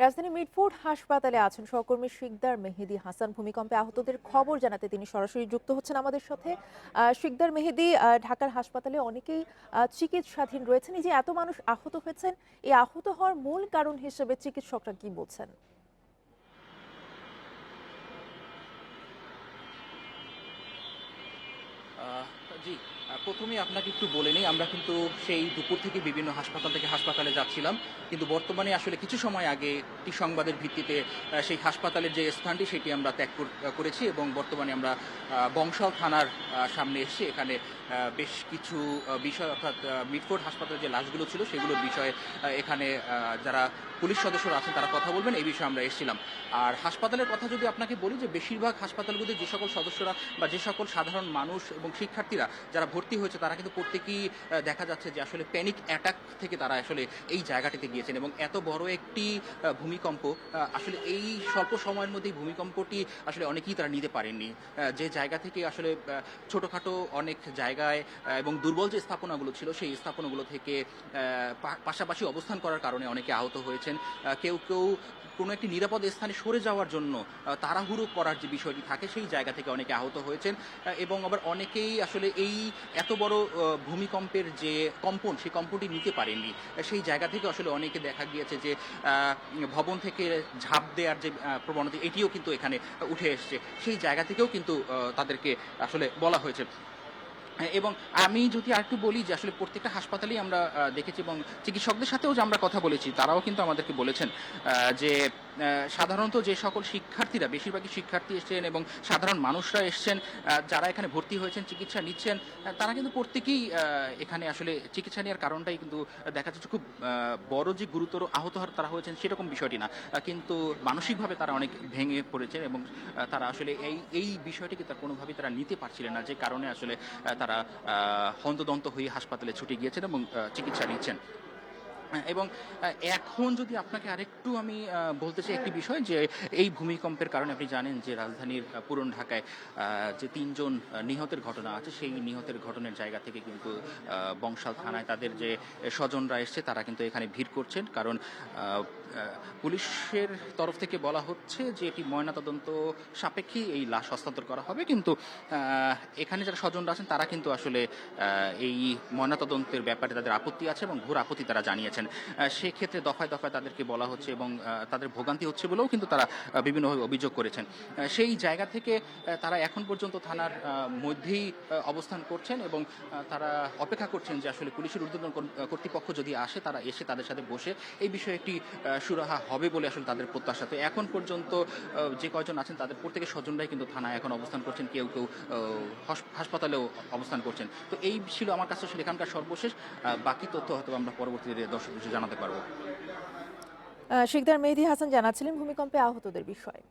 রাজধানী মিটফোর্ড হাসপাতালে আছেন সহকর্মী শিকদার মেহেদী হাসান। ভূমিকম্পে আহতদের খবর জানাতে তিনি সরাসরি যুক্ত হচ্ছেন আমাদের সাথে। শিকদার মেহেদী, ঢাকার হাসপাতালে অনেকেই চিকিৎসাধীন রয়েছেন। এই যে এত মানুষ আহত হয়েছেন, এই আহত হওয়ার মূল কারণ হিসেবে চিকিৎসকরা কি বলছেন? আহ, জি। প্রথমেই আপনাকে একটু বলে নিই, আমরা কিন্তু সেই দুপুর থেকে বিভিন্ন হাসপাতাল থেকে হাসপাতালে যাচ্ছিলাম, কিন্তু বর্তমানে আসলে কিছু সময় আগে একটি সংবাদের ভিত্তিতে সেই হাসপাতালের যে স্থানটি সেটি আমরা ত্যাগ করেছি এবং বর্তমানে আমরা বংশাল থানার সামনে এসেছি। এখানে বেশ কিছু বিষয়, অর্থাৎ মিটফোর্ড হাসপাতালের যে লাশগুলো ছিল সেগুলোর বিষয়ে এখানে যারা পুলিশ সদস্যরা আছেন তারা কথা বলবেন, এই বিষয়ে আমরা এসেছিলাম। আর হাসপাতালের কথা যদি আপনাকে বলি, যে বেশিরভাগ হাসপাতালগুলোতে যে সকল সদস্যরা বা যে সকল সাধারণ মানুষ এবং শিক্ষার্থীরা যারা ভর্তি হয়েছে তারা কিন্তু প্রত্যেকেই দেখা যাচ্ছে যে আসলে প্যানিক অ্যাটাক থেকে তারা আসলে এই জায়গাটিতে গিয়েছেন এবং এত বড় একটি ভূমিকম্প, আসলে এই স্বল্প সময়ের মধ্যেই ভূমিকম্পটি আসলে অনেকেই তারা নিতে পারেননি। যে জায়গা থেকে আসলে ছোটোখাটো অনেক জায়গায় এবং দুর্বল যে স্থাপনাগুলো ছিল সেই স্থাপনাগুলো থেকে পাশাপাশি অবস্থান করার কারণে অনেকে আহত হয়েছেন। কেউ কেউ কোনো একটি নিরাপদ স্থানে সরে যাওয়ার জন্য তাড়াহুড়ো করার যে বিষয়টি থাকে সেই জায়গা থেকে অনেকে আহত হয়েছেন। এবং আবার অনেকেই আসলে এই এত বড় ভূমিকম্পের যে কম্পন, সেই কম্পনটি নিতে পারেননি। সেই জায়গা থেকে আসলে অনেকে দেখা গিয়েছে যে ভবন থেকে ঝাঁপ দেওয়ার যে প্রবণতা, এটিও কিন্তু এখানে উঠে এসছে। সেই জায়গা থেকেও কিন্তু তাদেরকে আসলে বলা হয়েছে। এবং আমি যদি আরেকটু বলি যে আসলে প্রত্যেকটা হাসপাতালেই আমরা দেখেছি এবং চিকিৎসকদের সাথেও যে আমরা কথা বলেছি তারাও কিন্তু আমাদেরকে বলেছেন যে সাধারণত যে সকল শিক্ষার্থীরা, বেশিরভাগই শিক্ষার্থী এসছেন এবং সাধারণ মানুষরা এসছেন, যারা এখানে ভর্তি হয়েছেন, চিকিৎসা নিচ্ছেন, তারা কিন্তু প্রত্যেকেই এখানে আসলে চিকিৎসা নেওয়ার কারণটাই কিন্তু দেখা যাচ্ছে খুব বড় যে গুরুতর আহত তারা হয়েছেন সেরকম বিষয়টি না, কিন্তু মানসিকভাবে তারা অনেক ভেঙে পড়েছেন এবং তারা আসলে এই এই বিষয়টিকে তার কোনোভাবেই তারা নিতে পারছিলেন না, যে কারণে আসলে তারা হন্তদন্ত হয়ে হাসপাতালে ছুটে গিয়েছেন এবং চিকিৎসা নিচ্ছেন। এবং এখন যদি আপনাকে আরেকটু আমি বলতে চাই একটি বিষয়, যে এই ভূমিকম্পের কারণে আপনি জানেন যে রাজধানীর পুরন ঢাকায় যে তিনজন নিহতের ঘটনা আছে, সেই নিহতের ঘটনার জায়গা থেকে কিন্তু বংশাল থানায় তাদের যে স্বজনরা এসছে তারা কিন্তু এখানে ভিড় করছেন, কারণ পুলিশের তরফ থেকে বলা হচ্ছে যে এটি ময়নাতদন্ত সাপেক্ষেই এই লাশ হস্তান্তর করা হবে, কিন্তু এখানে যারা স্বজনরা আছেন তারা কিন্তু আসলে এই ময়নাতদন্তের ব্যাপারে তাদের আপত্তি আছে এবং ঘোর আপত্তি তারা জানিয়েছেন। সেক্ষেত্রে দফায় দফায় তাদেরকে বলা হচ্ছে এবং তাদের ভোগান্তি হচ্ছে বলেও কিন্তু তারা বিভিন্নভাবে অভিযোগ করেছেন। সেই জায়গা থেকে তারা এখন পর্যন্ত থানার মধ্যেই অবস্থান করছেন এবং তারা অপেক্ষা করছেন যে আসলে পুলিশের ঊর্ধ্বতন কর্তৃপক্ষ যদি আসে, তারা এসে তাদের সাথে বসে এই বিষয়ে একটি সুরাহা হবে বলে আসলে তাদের প্রত্যাশা। তো এখন পর্যন্ত যে কয়জন আছেন তাদের প্রত্যেকের স্বজনরাই কিন্তু থানায় এখন অবস্থান করছেন, কেউ কেউ হাসপাতালেও অবস্থান করছেন। তো এই ছিল আমার কাছে আসলে এখানকার সর্বশেষ। বাকি তথ্য হয়তো আমরা পরবর্তীতে দর্শকদের জানাতে পারবো। শিকদার মেহেদী হাসান জানাচ্ছিলেন ভূমিকম্পে আহতদের বিষয়ে।